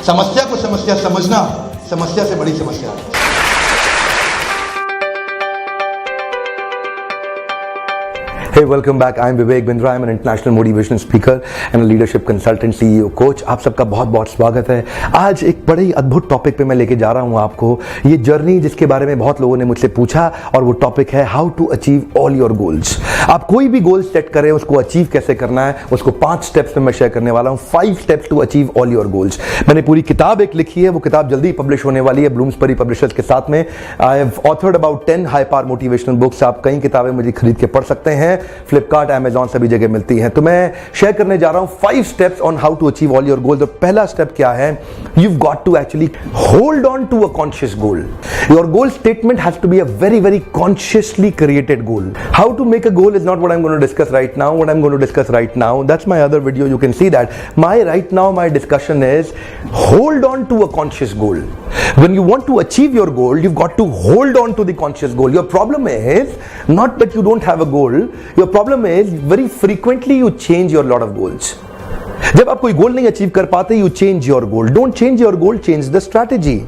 समस्या को समस्या समझना समस्या से बड़ी समस्या है। Hey, welcome back. I'm Vivek Bindra. I'm an international motivational speaker and a leadership consultant, CEO, coach. आप सबका बहुत बहुत स्वागत है। आज एक बड़े ही अद्भुत टॉपिक पे मैं लेके जा रहा हूँ आपको। ये जर्नी जिसके बारे में बहुत लोगों ने मुझसे पूछा, और वो टॉपिक है how to achieve all your goals. आप कोई भी गोल सेट करें, उसको अचीव कैसे करना है, उसको 5 स्टेप्स में मैं शेयर करने वाला हूँ। 5 steps to achieve all your goals. मैंने पूरी किताब एक लिखी है, वो किताब जल्दी पब्लिश होने वाली है ब्लूम्सबरी पब्लिशर्स के साथ में। I have authored about 10 high power motivational books. आप कई किताबें मुझे खरीद के पढ़ सकते हैं, फ्लिपकार्ट, अमेजॉन, सभी जगह मिलती हैं। तो मैं शेयर करने जा रहा हूं 5 steps on how to achieve all your goals. और पहला स्टेप क्या है? You got to actually hold on to a conscious goal. Your goal statement has to be a very very consciously created goal. How to make a goal is not what I am going to discuss right now. What I'm going to discuss right now, that's my other video, you can see that. My discussion is hold on to a conscious goal. When you want to achieve your goal, you've got to hold on to the conscious goal. Your problem is not that you don't have a goal. Your problem is very frequently you change your lot of goals. जब आप कोई गोल नहीं achieve कर पाते, you change your goal. Don't change your goal, change the strategy.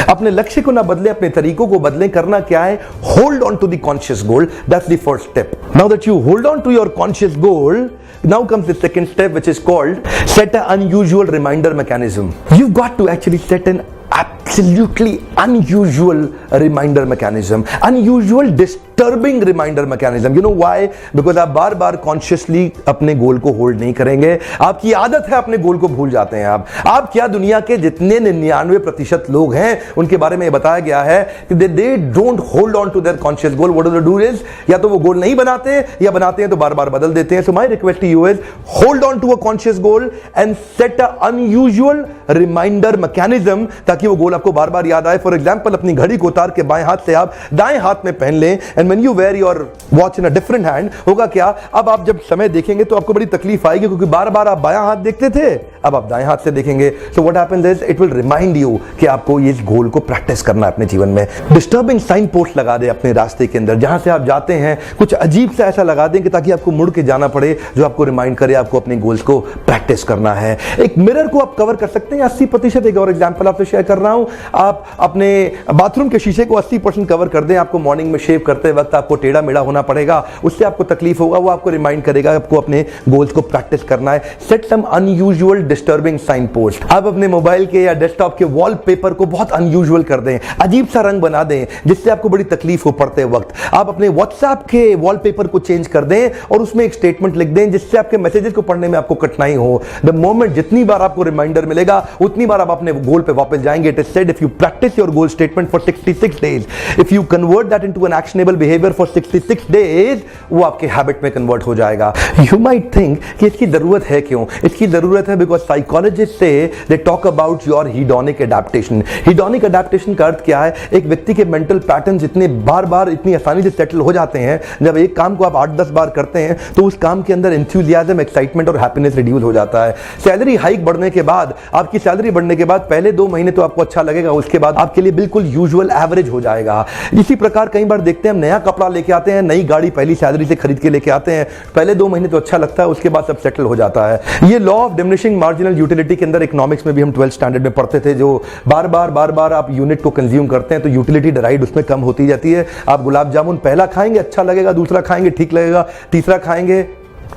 अपने लक्ष्य को ना बदले, अपने तरीकों को बदलें। करना क्या है? Hold on to the conscious goal. That's the first step. Now that you hold on to your conscious goal, now comes the second step, which is called set an unusual reminder mechanism. You've got to actually set an absolutely unusual reminder mechanism, unusual disturbing reminder mechanism. You know why? Because आप बार बार consciously अपने गोल को hold नहीं करेंगे। आपकी आदत है अपने गोल को भूल जाते हैं। आप क्या, दुनिया के जितने 99% लोग हैं उनके बारे में बताया गया है कि they don't hold on to their conscious goal. What do they do is, या तो वो गोल नहीं बनाते, या बनाते हैं तो बार बार बदल देते हैं। So my request to you is hold on to a conscious goal and set an unusual reminder mechanism, ताकि वो गोल आपको बार बार याद आए। फॉर एग्जाम्पल, अपनी घड़ी को उतार के बाएं हाथ से आप दाएं हाथ में पहन लें, and when you wear your watch in a different hand, होगा क्या? अब आप जब समय देखेंगे तो आपको बड़ी तकलीफ आएगी, क्योंकि बार बार आप बायां हाथ देखते थे, अब आप दाएं हाथ से देखेंगे। So what happens is it will remind you कि आपको ये गोल को प्रैक्टिस करना है अपने जीवन में। डिस्टर्बिंग साइन पोस्ट लगा दे अपने रास्ते के अंदर, जहां से आप जाते हैं कुछ अजीब सा ऐसा लगा दें कि ताकि आपको मुड़ के जाना पड़े, जो आपको रिमाइंड करे आपको अपने गोल्स को प्रैक्टिस करना है। एक मिरर को आप कवर कर सकते हैं 80%। एक और एग्जांपल आपसे शेयर कर रहा हूं। आप अपने बाथरूम के शीशे को 80% कवर कर दें। आपको मॉर्निंग में शेव करते वक्त आपको टेढ़ा मेढ़ा होना पड़ेगा, उससे आपको तकलीफ होगा। वो आपको रिमाइंड करेगा आपको अपने गोल्स को प्रैक्टिस करना है। सेट सम अनयूजुअल डिस्टर्बिंग साइन पोस्ट। आप अपने मोबाइल के या डेस्कटॉप के वॉलपेपर को बहुत अनयूजुअल कर दें, अजीब सा रंग बना दें, जिससे आपको बड़ी तकलीफ हो पड़ते वक्त। आप अपने व्हाट्सएप के वॉलपेपर को चेंज कर दें और उसमें एक स्टेटमेंट लिख दें, जिससे आपके मैसेजेस को पढ़ने में आपको कठिनाई हो। द मोमेंट जितनी बार आपको रिमाइंडर मिलेगा, उतनी बार आप अपने गोल पे वापस जाएंगे। It is said if you practice your goal statement for 66 days, if you convert that into an actionable behavior for 66 days, वो आपके हैबिट में कन्वर्ट हो जाएगा। You might think कि इसकी जरूरत है क्यों? इसकी जरूरत है because psychologists say they talk about your hedonic adaptation. Hedonic adaptation का अर्थ क्या है? एक व्यक्ति के मेंटल पैटर्न्स इतने बार बार इतनी आसानी से सेटल हो जाते हैं, जब एक काम को आप 8-10 बार करते हैं तो उस काम के अंदर एंथुसियाज्म, एक्साइटमेंट और हैप्पीनेस रिड्यूस हो जाता है। सैलरी हाइक बढ़ने के बाद, आपकी सैलरी बढ़ने के बाद पहले 2 महीने तो आपको अच्छा लगेगा, उसके बाद आपके लिए बिल्कुल यूजुअल एवरेज हो जाएगा। इसी प्रकार कई बार देखते हैं, हम नया कपड़ा लेके आते हैं, नई गाड़ी पहली सैलरी से खरीद के लेके आते हैं, पहले 2 महीने तो अच्छा लगता है, उसके बाद सब सेटल हो जाता है। ये law of diminishing marginal utility के अंदर इकोनॉमिक्स में भी हम 12th स्टैंडर्ड में पढ़ते थे, जो बार बार आप यूनिट को कंज्यूम करते हैं तो यूटिलिटी डिराइड उसमें कम होती जाती है। आप गुलाब जामुन पहला खाएंगे अच्छा लगेगा, दूसरा खाएंगे ठीक लगेगा, तीसरा खाएंगे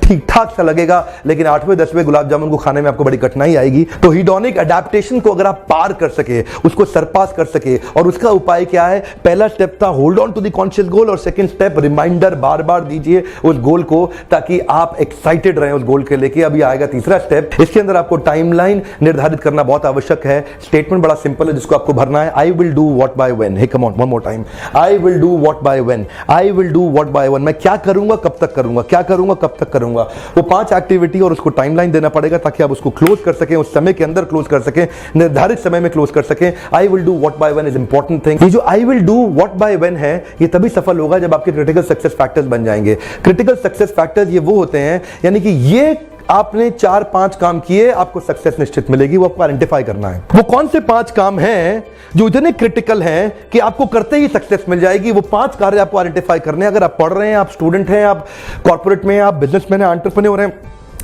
ठीक ठाक सा लगेगा, लेकिन 8वें 10वें गुलाब जामुन को खाने में आपको बड़ी कठिनाई आएगी। तो हीडोनिक अडैप्टेशन को अगर आप पार कर सके, उसको सरपास कर सके, और उसका उपाय क्या है? पहला स्टेप था hold on to the conscious goal, और सेकंड स्टेप रिमाइंडर बार बार दीजिए उस गोल को, ताकि आप एक्साइटेड रहें उस गोल के लेके। अभी आएगा तीसरा स्टेप। इसके अंदर आपको टाइमलाइन निर्धारित करना बहुत आवश्यक है। स्टेटमेंट बड़ा सिंपल है जिसको आपको भरना है। I will do what by when. Hey come on, one more time. I will do what by when. I will do what by when. मैं क्या करूंगा, कब तक करूंगा, क्या करूंगा, कब तक करूंगा। वो 5 एक्टिविटी और उसको टाइमलाइन देना पड़ेगा, ताकि आप उसको क्लोज कर सकें, उस समय के अंदर क्लोज कर सकें, निर्धारित समय में क्लोज कर सकें। आई will do what by when is important thing. ये जो आई will do what by when है, ये तभी सफल होगा जब आपके क्रिटिकल सक्सेस फैक्टर्स बन जाएंगे। क्रिटिकल सक्सेस फैक्टर्स ये वो होते हैं, यानी कि ये आपने 4-5 काम किए, आपको सक्सेस निश्चित मिलेगी। वो आपको आइडेंटिफाई करना है वो कौन से 5 काम हैं जो इतने क्रिटिकल हैं कि आपको करते ही सक्सेस मिल जाएगी। वो 5 कार्य आपको आइडेंटिफाई करने हैं। अगर आप पढ़ रहे हैं, आप स्टूडेंट हैं, आप कॉर्पोरेट में हैं, आप बिजनेसमैन हैं, एंटरप्रेन्योर हैं,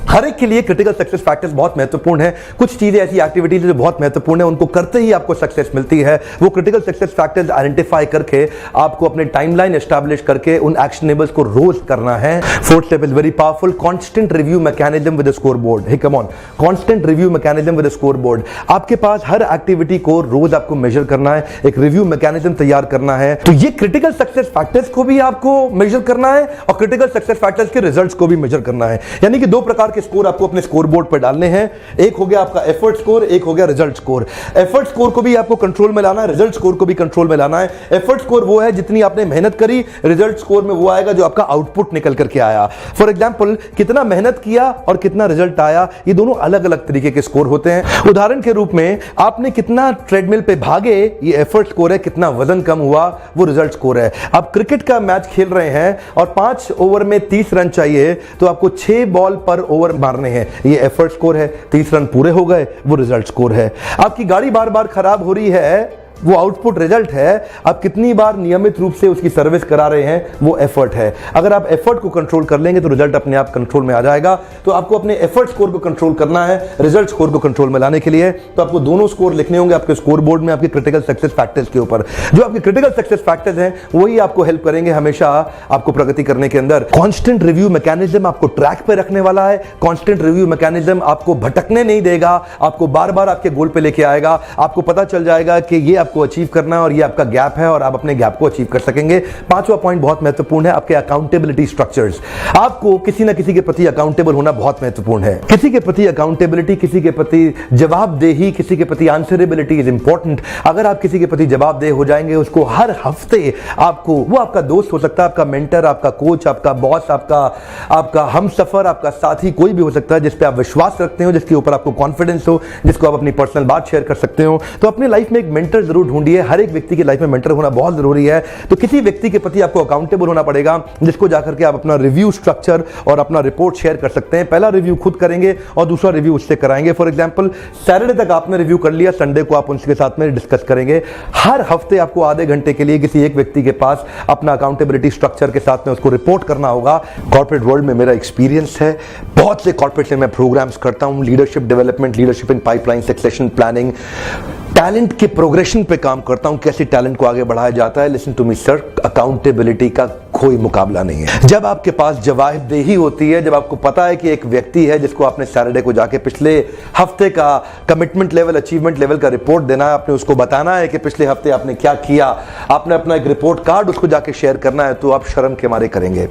हर एक के लिए क्रिटिकल सक्सेस फैक्टर्स बहुत महत्वपूर्ण है। कुछ चीजें ऐसी एक्टिविटीज जो बहुत महत्वपूर्ण है, उनको करते ही आपको सक्सेस मिलती है। वो क्रिटिकल सक्सेस फैक्टर्स आइडेंटिफाई करके आपको अपने टाइमलाइन एस्टैब्लिश करके उन एक्शनेबल्स को रोज करना है। Fourth step is very powerful, constant review mechanism with a score board. Hey come on, constant review mechanism with a score board. आपके पास हर एक्टिविटी को रोज आपको मेजर करना है, एक रिव्यू मैकेनिज्म तैयार करना है। तो ये क्रिटिकल सक्सेस फैक्टर्स को भी आपको मेजर करना है और क्रिटिकल सक्सेस फैक्टर्स के रिजल्ट्स को भी मेजर करना है। यानी कि दो प्रकार के स्कोर आपको अपने स्कोर बोर्ड पर डालने हैं। एक हो गया आपका एफर्ट स्कोर, एक हो गया रिजल्ट स्कोर। एफर्ट स्कोर को भी आपको कंट्रोल में लाना है, रिजल्ट स्कोर को भी कंट्रोल में लाना है। एफर्ट स्कोर वो है जितनी आपने मेहनत करी, रिजल्ट स्कोर में वो आएगा जो आपका आउटपुट निकल करके आया। फॉर एग्जांपल, कितना मेहनत किया और कितना रिजल्ट आया, ये दोनों अलग अलग तरीके के स्कोर होते हैं। उदाहरण के रूप में आपने कितना ट्रेडमिल पे भागे, ये एफर्ट स्कोर है। कितना वजन कम हुआ, वो रिजल्ट स्कोर है। आप क्रिकेट का मैच खेल रहे हैं और 5 ओवर में 30 रन चाहिए, तो आपको 6 बॉल पर ओवर मारने हैं, ये एफर्ट स्कोर है। 30 रन पूरे हो गए, वो रिजल्ट स्कोर है। आपकी गाड़ी बार बार खराब हो रही है, वो आउटपुट रिजल्ट है। आप कितनी बार नियमित रूप से उसकी सर्विस करा रहे हैं, वो एफर्ट है। अगर आप एफर्ट को कंट्रोल कर लेंगे तो रिजल्ट अपने आप कंट्रोल में आ जाएगा। तो आपको अपने एफर्ट स्कोर को कंट्रोल करना है, रिजल्ट स्कोर को कंट्रोल में लाने के लिए तो आपको दोनों स्कोर लिखने होंगे आपके स्कोर बोर्ड में, आपके क्रिटिकल सक्सेस फैक्टर्स के ऊपर। जो आपके क्रिटिकल सक्सेस फैक्टर्स हैं वही आपको हेल्प करेंगे हमेशा आपको प्रगति करने के अंदर। कांस्टेंट रिव्यू मैकेनिज्म आपको ट्रैक पे रखने वाला है। कांस्टेंट रिव्यू मैकेनिज्म आपको भटकने नहीं देगा, आपको बार बार आपके गोल पे लेके आएगा। आपको पता चल जाएगा कि ये आपको अचीव करना है और ये आपका गैप है और आप अपने गैप को अचीव कर सकेंगे। पांचवा पॉइंट बहुत महत्वपूर्ण है, आपके अकाउंटेबिलिटी स्ट्रक्चर्स। आपको किसी ना किसी के प्रति अकाउंटेबल होना बहुत महत्वपूर्ण है। किसी के प्रति अकाउंटेबिलिटी, किसी के प्रति जवाबदेही, किसी के प्रति आंसरेबिलिटी इज इंपॉर्टेंट। अगर आप किसी के प्रति जवाबदेह हो जाएंगे, उसको हर हफ्ते आपको, वो आपका दोस्त हो सकता है, आपका मेंटर, आपका कोच, आपका बॉस, आपका हमसफर, आपका साथी, कोई भी हो सकता है जिस पे आप विश्वास रखते हो, जिसके ऊपर आपको कॉन्फिडेंस हो, जिसको आप अपनी पर्सनल बात शेयर कर सकते हो। तो अपनी लाइफ में एक मेंटर जरूर ढूंढिए। हर एक व्यक्ति की लाइफ में मेंटर होना बहुत जरूरी है। तो किसी व्यक्ति के प्रति आपको अकाउंटेबल होना पड़ेगा, जिसको जाकर के आप अपना रिव्यू स्ट्रक्चर और अपना रिपोर्ट शेयर कर सकते हैं। पहला रिव्यू खुद करेंगे और दूसरा रिव्यू उससे कराएंगे। फॉर एग्जांपल, सैटरडे तक आपने रिव्यू कर लिया, संडे को आप उनके साथ में डिस्कस करेंगे। हर हफ्ते आपको आधे घंटे के लिए किसी एक व्यक्ति के पास अपना अकाउंटेबिलिटी स्ट्रक्चर के साथ में उसको रिपोर्ट करना होगा। कॉर्पोरेट वर्ल्ड में मेरा एक्सपीरियंस है, बहुत से कॉर्पोरेट में मैं प्रोग्राम्स करता हूं, leadership development, leadership in pipeline, succession planning, talent के प्रोग्रेशन पे काम करता हूं, कैसे टैलेंट को आगे बढ़ाया जाता है। Listen to me sir, accountability का कोई मुकाबला नहीं है। जब आपके पास जवाबदेही होती है, जब आपको पता है कि एक व्यक्ति है जिसको आपने सैटरडे को जाके पिछले हफ्ते का कमिटमेंट लेवल, अचीवमेंट लेवल का रिपोर्ट देना है, आपने उसको बताना है कि पिछले हफ्ते आपने क्या किया, आपने अपना एक रिपोर्ट कार्ड उसको जाके शेयर करना है, तो आप शर्म के मारे करेंगे।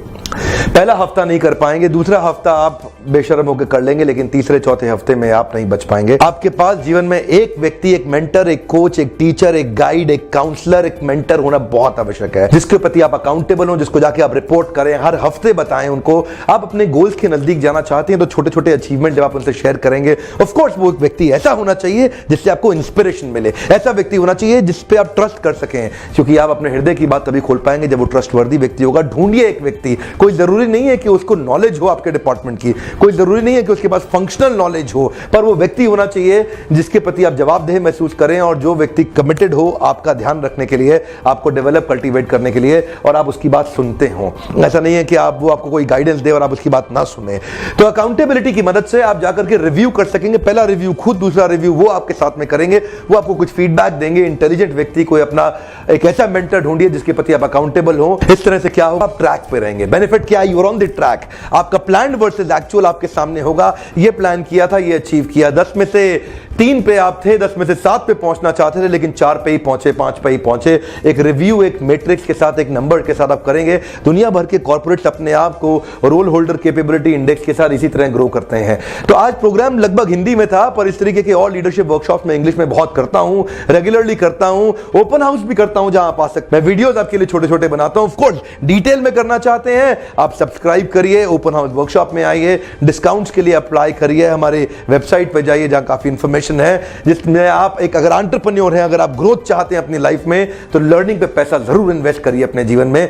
पहला हफ्ता नहीं कर पाएंगे, दूसरा हफ्ता आप बेशर्म होकर कर लेंगे, लेकिन तीसरे चौथे हफ्ते में आप नहीं बच पाएंगे। आपके पास जीवन में एक व्यक्ति, एक मेंटर, एक कोच, एक टीचर, एक गाइड, एक काउंसलर, एक मेंटर होना बहुत आवश्यक है, जिसके प्रति आप अकाउंटेबल हो, जिसको जाके आप रिपोर्ट करें, हर हफ्ते बताएं उनको। आप अपने गोल्स के नजदीक जाना चाहते हैं तो छोटे छोटे अचीवमेंट जब आप उनसे शेयर करेंगे, ऑफ कोर्स वो एक व्यक्ति ऐसा होना चाहिए जिससे आपको इंस्पिरेशन मिले, ऐसा व्यक्ति होना चाहिए जिस पे आप ट्रस्ट कर सकें, क्योंकि आप अपने हृदय की बात तभी खोल पाएंगे जब वो ट्रस्टवर्दी व्यक्ति होगा। ढूंढिए एक व्यक्ति, कोई जरूरी नहीं है कि उसको नॉलेज हो आपके डिपार्टमेंट की, कोई जरूरी नहीं है कि उसके पास फंक्शनल नॉलेज हो, पर वो व्यक्ति होना चाहिए जिसके प्रति आप जवाबदेह महसूस करें और जो व्यक्ति कमिटेड हो आपका ध्यान रखने के लिए, आपको डेवलप, कल्टीवेट करने के लिए, और आप उसकी बात सुनते हो। ऐसा नहीं है कि वो आपको कोई गाइडेंस दे और आप उसकी बात ना सुने। तो अकाउंटेबिलिटी की मदद से आप जाकर के रिव्यू कर सकेंगे। पहला रिव्यू खुद, दूसरा रिव्यू वो आपके साथ में करेंगे, वो आपको कुछ फीडबैक देंगे। इंटेलिजेंट व्यक्ति, कोई अपना एक ऐसा मेंटर ढूंढिए जिसके प्रति आप अकाउंटेबल हो। इस तरह से क्या होगा, आप ट्रैक पे रहेंगे। बेनिफिट क्या है, you are on the track. आपका प्लान वर्सेस एक्चुअल आपके सामने होगा। ये प्लान किया था, ये अचीव किया, 10 में से 3 पे आप थे, 10 में से 7 पे पहुंचना चाहते थे, लेकिन 4 पे ही पहुंचे, 5 पे ही पहुंचे। एक रिव्यू, एक मैट्रिक्स के साथ, एक नंबर के साथ आप करेंगे। दुनिया भर के कॉर्पोरेट्स अपने आप को रोल होल्डर कैपेबिलिटी इंडेक्स के साथ इसी तरह ग्रो करते हैं। तो आज प्रोग्राम लगभग हिंदी में था, पर इस तरीके के और लीडरशिप वर्कशॉप में इंग्लिश में बहुत करता हूं, रेगुलरली करता हूं, ओपन हाउस भी करता हूं जहां आप आ सकते हैं। मैं वीडियोस आपके लिए छोटे छोटे बनाता हूं। ऑफ कोर्स डिटेल में करना चाहते हैं आप सब्सक्राइब करिए, ओपन हाउस वर्कशॉप में आइए, डिस्काउंट्स के लिए अप्लाई करिए, हमारे वेबसाइट पर जाइए जहां काफी इंफॉर्मेशन है, जिसमें आप एक अगर एंटरप्रेन्योर हैं, अगर आप ग्रोथ चाहते हैं अपनी लाइफ में, तो लर्निंग पे पैसा जरूर इन्वेस्ट करिए अपने जीवन में।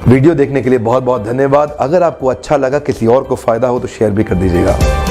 वीडियो देखने के लिए बहुत बहुत धन्यवाद। अगर आपको अच्छा लगा, किसी और को फायदा हो तो शेयर भी कर दीजिएगा।